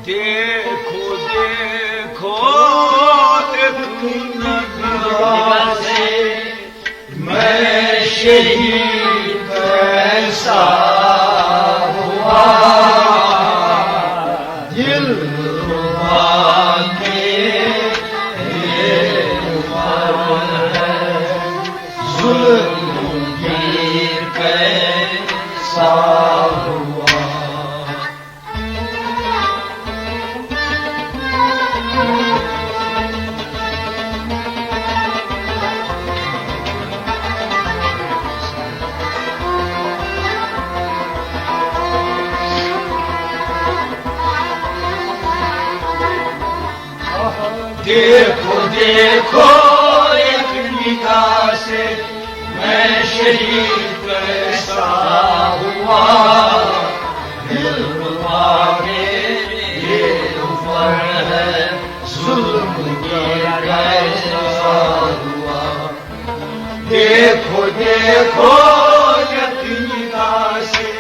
देखो देखो एक नगाह से मैं शहीद कैसा हुआ, दिल रुबा के ये उम्र है, जुल्म गिर कैसा हुआ। देखो देखो एक निगाह से मैं शहीद कैसा हुआ, दिल रुबा के ये उम्र है, जुल्म कैसा हुआ। देखो देखो एक निगाह से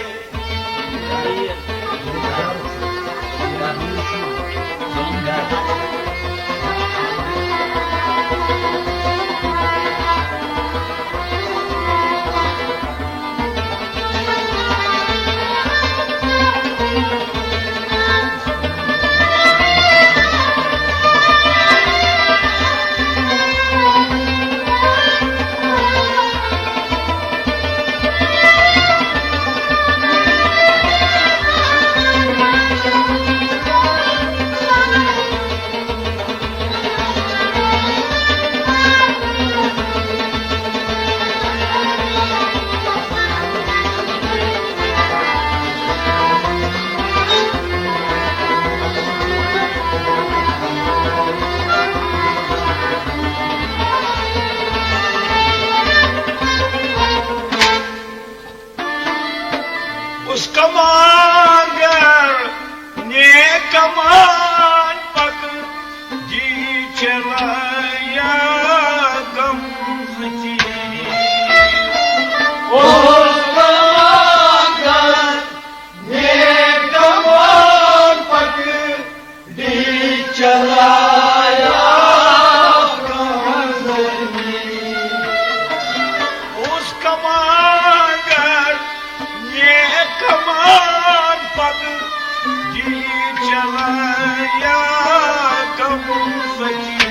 उस कमांगर ने कमान पक जी चलाया गम की। उस कमांगर ने कमान पक जी चलाया गम की। उस कमांगर ये कमान पग जी चलाया गम फकीर।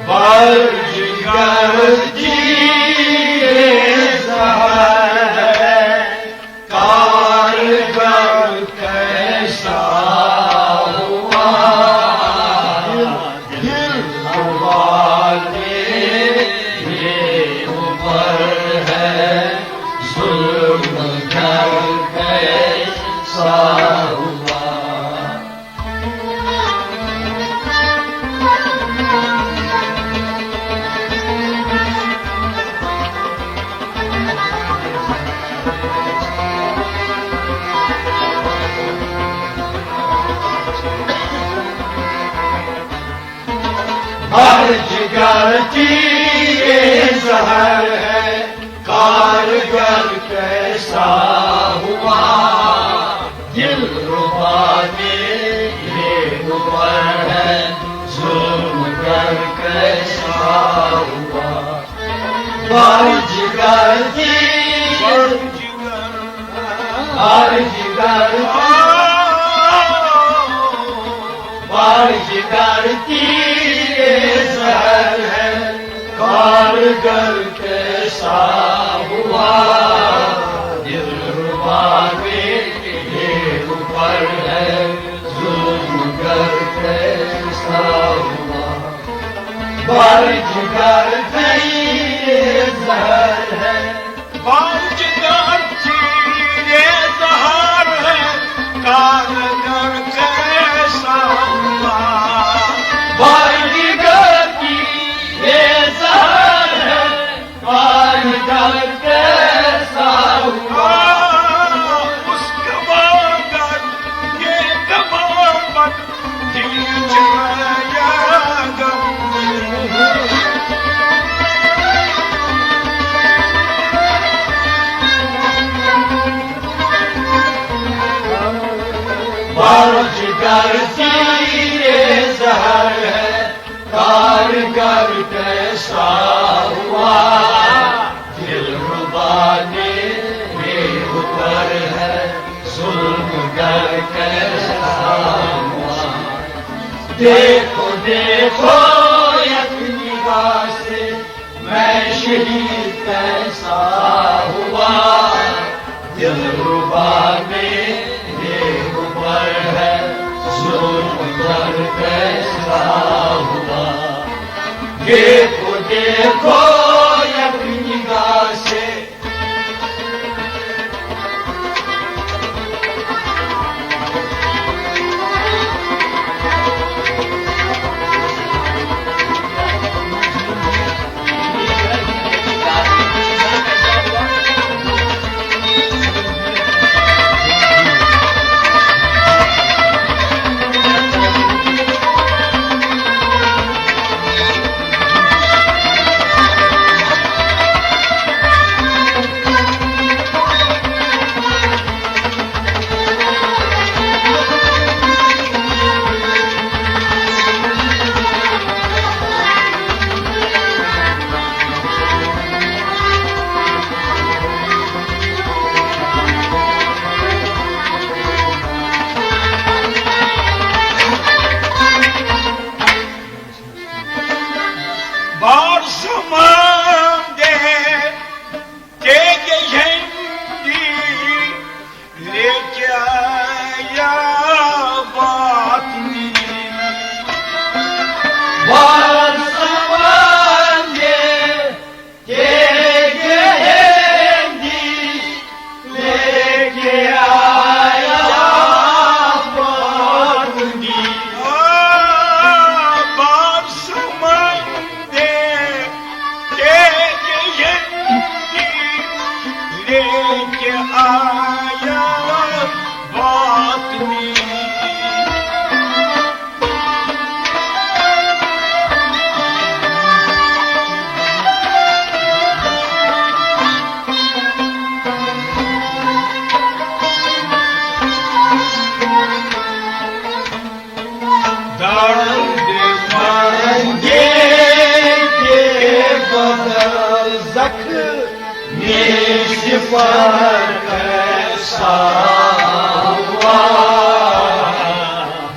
बरजिगर जी कैसा हुआ, दिल रुबा के ये उम्र है, जुल्म कैसा हुआ। हर जिगर की ये जहर है, कारगर कैसा हुआ, दिल रुबा के ये उम्र है, जुल्म कैसा हुआ। हर जिगर की हर जिगर की जहर है, कारगर कैसा हुआ, दिल रुबा के ये ऊपर है, जुल्म कैसा हुआ। बारजिगर ये जहर है, बारजिगर ये जहर है, कारगर कैसा हुआ। बारजिगर की ये जहर है, कारगर कैसा हुआ। उस कमांगर ये कमान कार तीरे जहर है, कारगर कैसा हुआ, दिलरुबा ने ऊपर है, जुल्म गर कैसा हुआ। देखो देखो एक निगाह से मैं शहीद कैसा हुआ, दिलरुबा ने ऊपर है, जुल्म गर कैसा हुआ। देखो देखो एक निगाह से पर कैसा हुआ,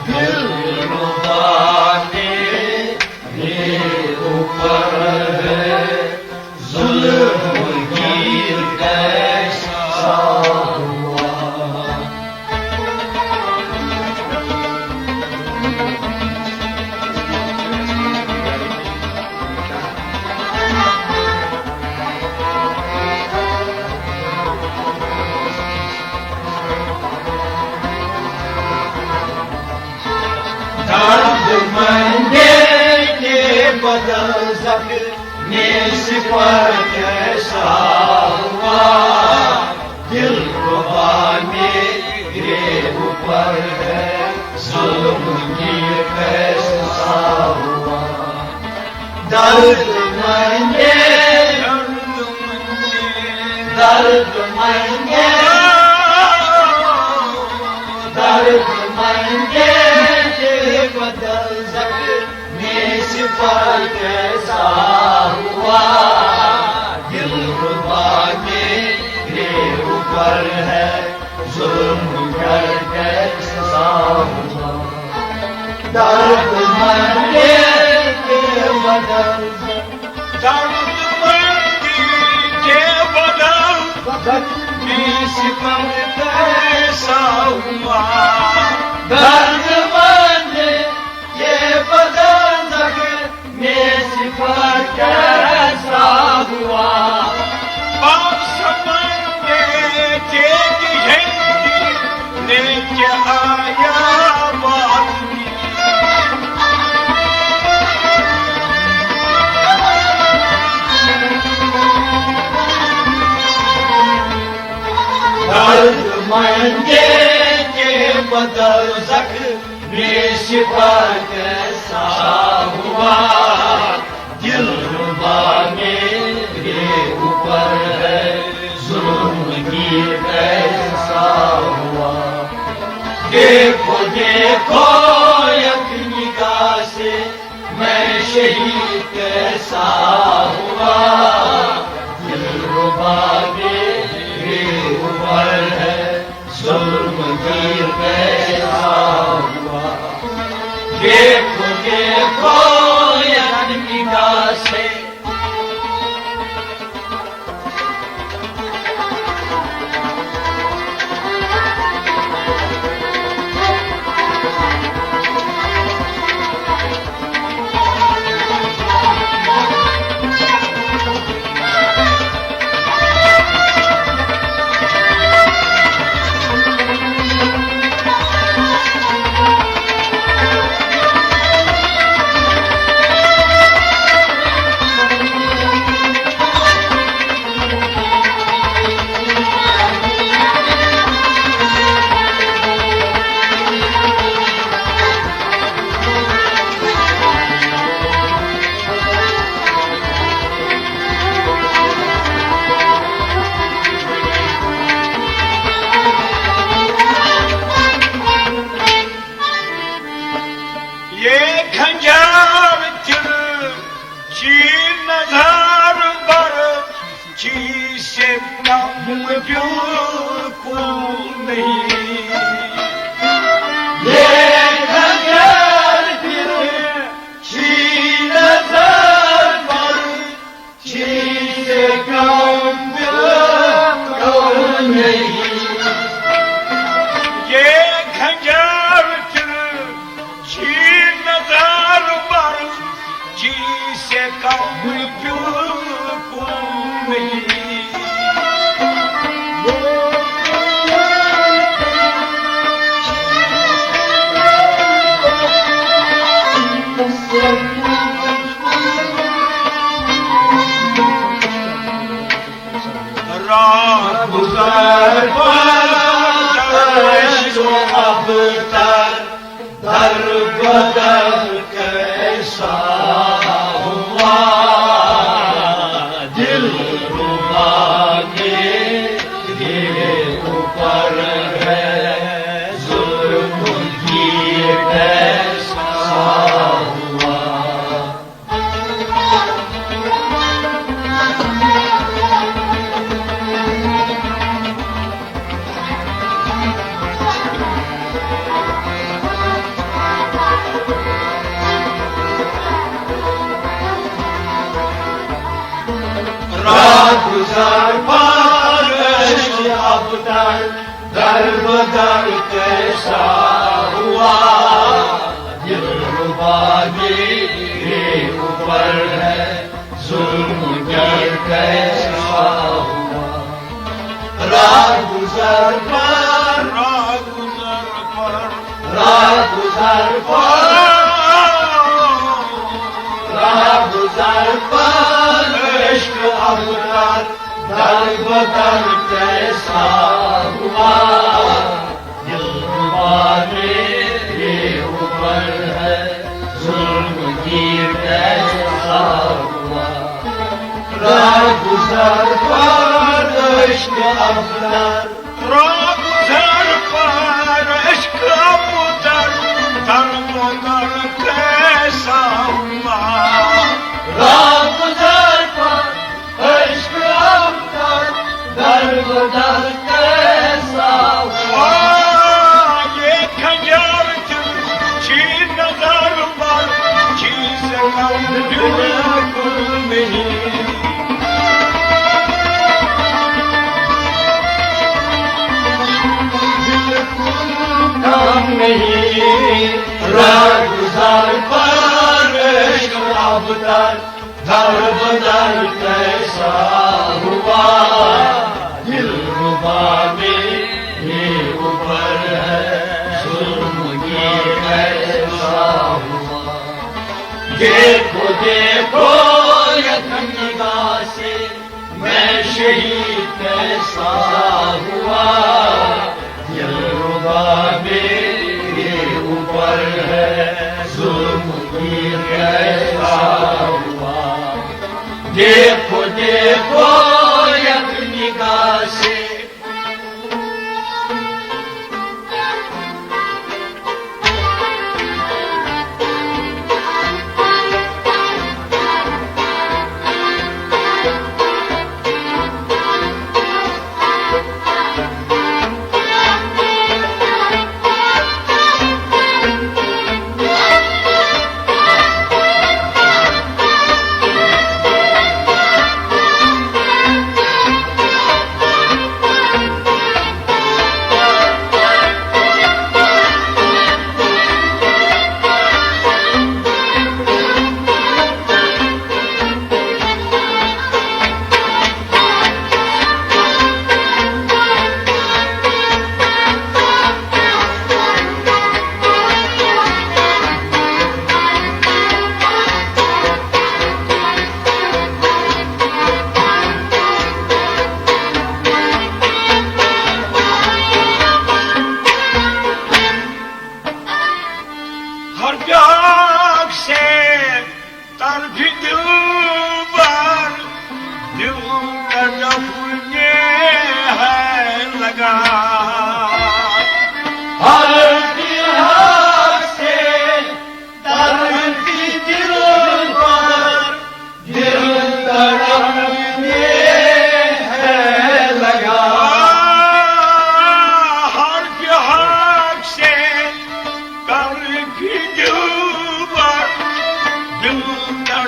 दिलरुबा ने ऊपर है, जुल्म गिर कैसा हुआ। दर्दमंदे के बदल ज़ख्म सिपर कैसा हुआ, दिलरुबा मेरे ऊपर है, जुल्म गिर कैसा हुआ। दर्दमंदे दर्दमंदे दर्दमंदे बदल ज़ख्म सिपर कैसा हुआ, दिलरुबा मेरे ऊपर है, जुल्म गर कैसा हुआ। दर्दमंदे के बदल ज़ख्म सिपर कैसा हुआ। दर्दमंद ये बदल ज़ख्म सिपर कैसा हुआ। आप समझे तेरी हिंदी ने क्या आया बात दर्दमंदे के बदल ज़ख्म सिपर कैसा हुआ, दिलरुबा मेरे ऊपर है, जुल्म गिर कैसा हुआ। देखो देखो एक निगाह से मैं शहीद कैसा हुआ, दिलरुबा मेरे ऊपर है जुल्म गिर कैसा हुआ। देखो देखो एक निगाह से दर कैसा हुआ, दिलरुबा मेरे ऊपर है जुल्म गिर कैसा हुआ। राह गुजर पर इश्क अबतर दर बदर कैसा हुआ, दिलरुबा मेरे ऊपर है जुल्म गिर कैसा हुआ। राह गुजर पर इश्क अबतर दर बदर कैसा हुआ। राह गुजर पर इश्क अबतर दर बदर कैसा हुआ। ये खंजर छीन नजर पर चीज कम बिल्कुल नहीं। राह गुजर पर इश्क अबतर दर बदर कैसा हुआ, दिलरुबा मेरे ऊपर है जुल्म गिर कैसा हुआ। देखो देखो एक निगाह से मैं शहीद कैसा हुआ, दिलरुबा मेरे ऊपर है जुल्म गिर कैसा हुआ। देखो देखो एक निगाह से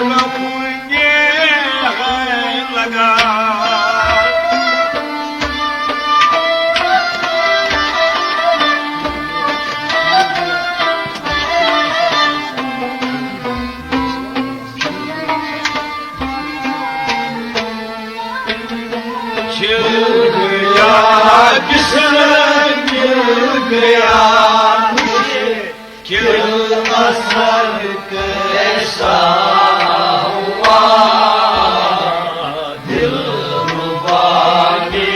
मुझे है लगा गया क्यों असर कैसा हुआ दिल रुबा के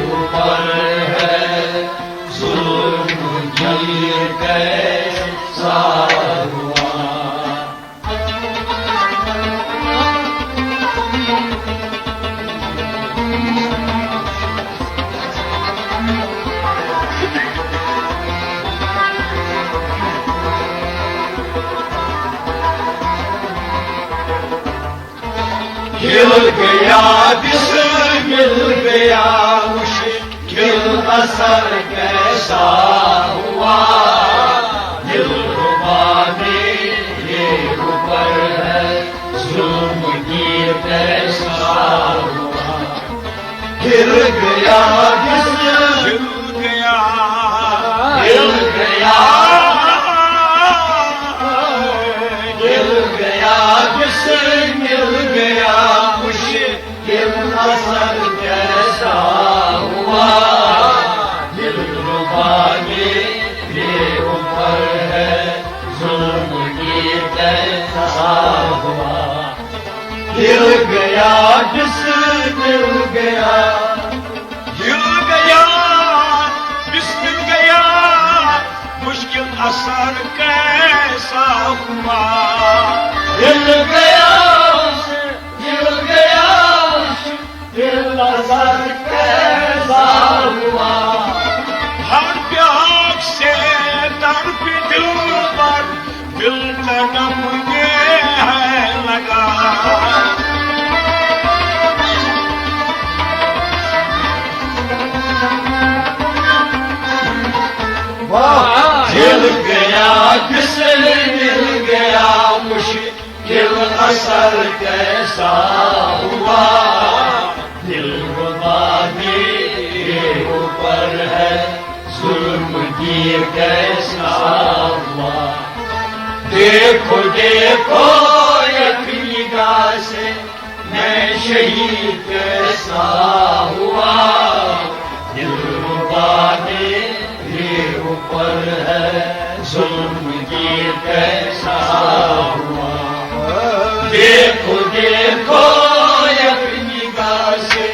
ऊपर है जुल्म ये कैसा हुआ हिल गया जिस्म मिल गया मुश्किल असर कैसा हुआ दिलरुबा मेरे ऊपर है जुल्म ये कैसा हुआ हिल गया जिस्म हिल गया हिल गया हिल गया जिस्म मिल गया मुश्किल असर कैसा हुआ दिलरुबा मेरे ऊपर है जुल्म ये कैसा हुआ हिल गया जिस्म मिल गया हिल गया बिस्मिल गया मुश्किल असर कैसा हुआ हिल गया हिल गया दिल असर कैसा हुआ हर प्यार से तड़प दिल पर दिल तड़प ये है लगा हिल गया किसने मिल गया मुश्किल असर कैसा हुआ दिलरुबा मेरे ऊपर है जुल्म ये कैसा हुआ देखो देखो एक निगाह से मैं शहीद कैसा हुआ दिलरुबा मेरे ऊपर है जुल्म ये कैसा हुआ देखो देखो एक निगाह से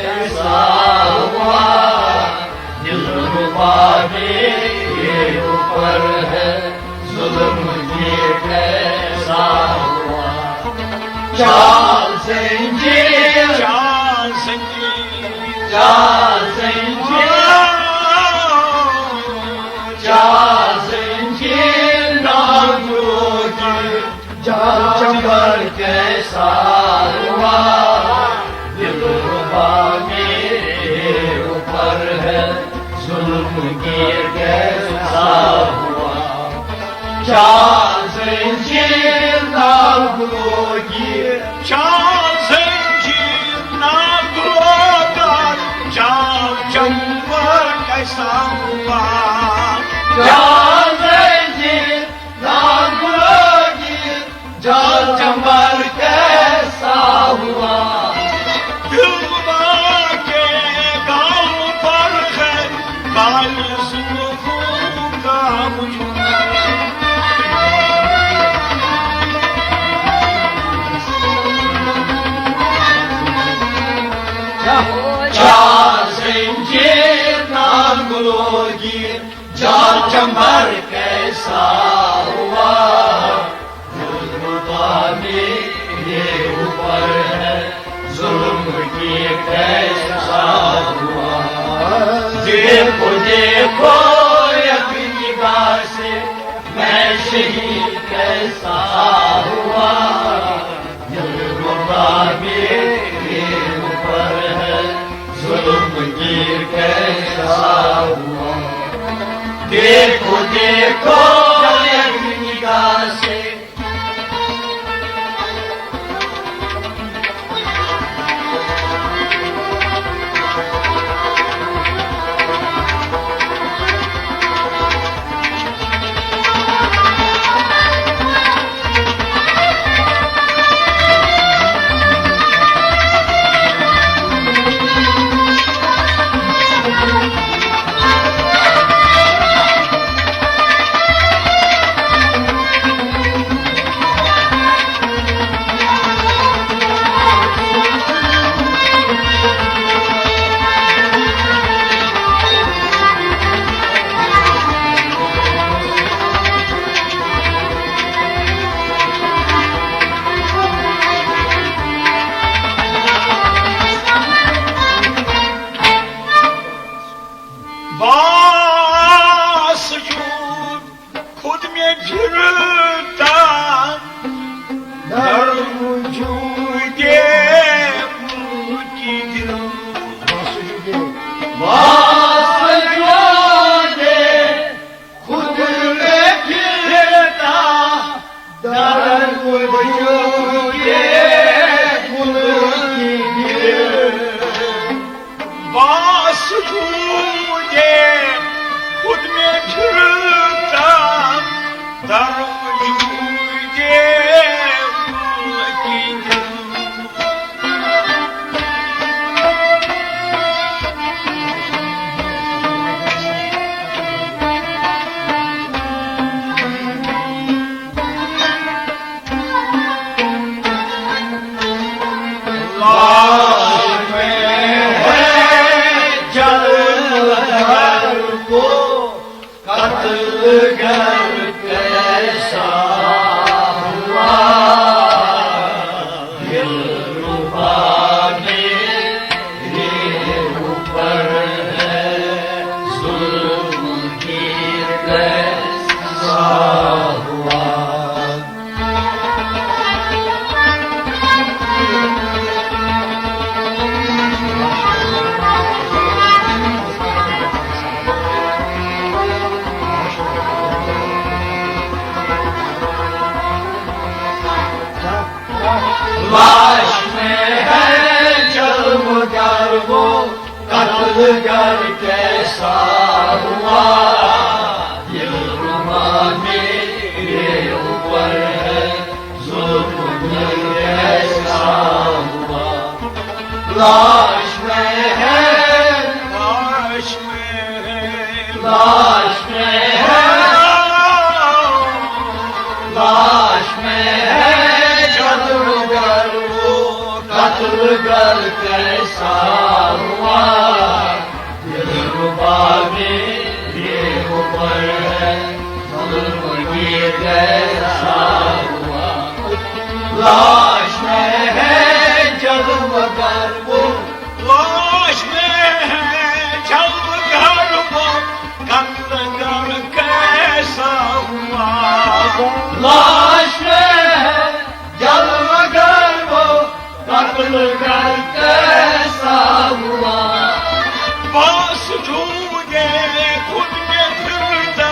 कैसा हुआ, दिलरुबा मेरे ऊपर है जुल्म ये कैसा हुआ। चाल ज़ंजीर, चाल ज़ंजीर, चाल ज़ंजीर, चाल ज़ंजीर नागोगी, चाल चंबर कैसा हुआ, दिलरुबा मेरे ऊपर है जुल्म गिर कैसा हुआ। चाल ज़ंजीर नागोगी, चाल ज़ंजीर नागोगी, चाल चंबर कैसा हुआ। चाल ज़ंजीर नागोगी, चाल चंबर कैसा हुआ। दिलरुबा के गाल पर है गाल सुल्फ़ों का मुझे। चाल ज़ंजीर नागोगी, चाल चंबर कैसा हुआ, दिलरुबा मेरे ऊपर है जुल्म ये कैसा हुआ। देखो देखो अपनी निगाह से मैं शहीद कैसा हुआ, दिलरुबा मेरे ऊपर है जुल्म ये कैसा हुआ। देखो देखो अपनी निगाह से खुद में गिरता दर वजूदे मुल्की दिल। वासजोदे खुद में गिरता दर वजूदे मुल्की दिल। वासजूदे खुद में गिरता दर वजूदे मुल्की दिल। लाश में है जलगर को कत्लगर कैसा हुआ, दिलरुबा मेरे ऊपर है जुल्म की कैसा हुआ। लाश में है जलगर वो कत्लगर कैसा हुआ, दिलरुबा मेरे ऊपर है जुल्म कैसा हुआ। लाश में है, लाश में है, लाश में है, लाश में है जलगर वो कत्लगर कैसा ये कैसा हुआ लाश में है जलमगर वो लाश में है जलमगर वो कत्लगर कैसा हुआ लाश में है जलमगर वो कत्लगर कैसा हुआ बावजूदे खुद में फिरता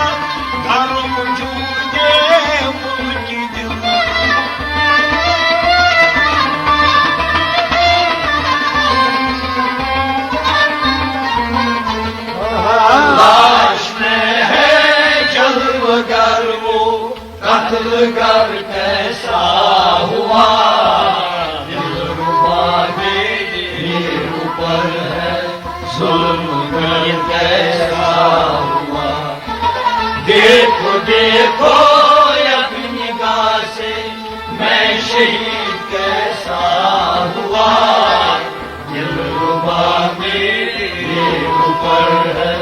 धर्म जूदे उनकी दिल लाश में है जलमगर वो कत्लगर कैसा हुआ दिलरुबा के ऊपर है जुल्म ये कैसा हुआ देखो देखो अपनी निगाह से मैं शहीद कैसा हुआ दिलरुबा मेरे ऊपर है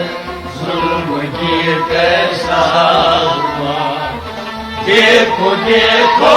जुल्म ये कैसा हुआ देखो देखो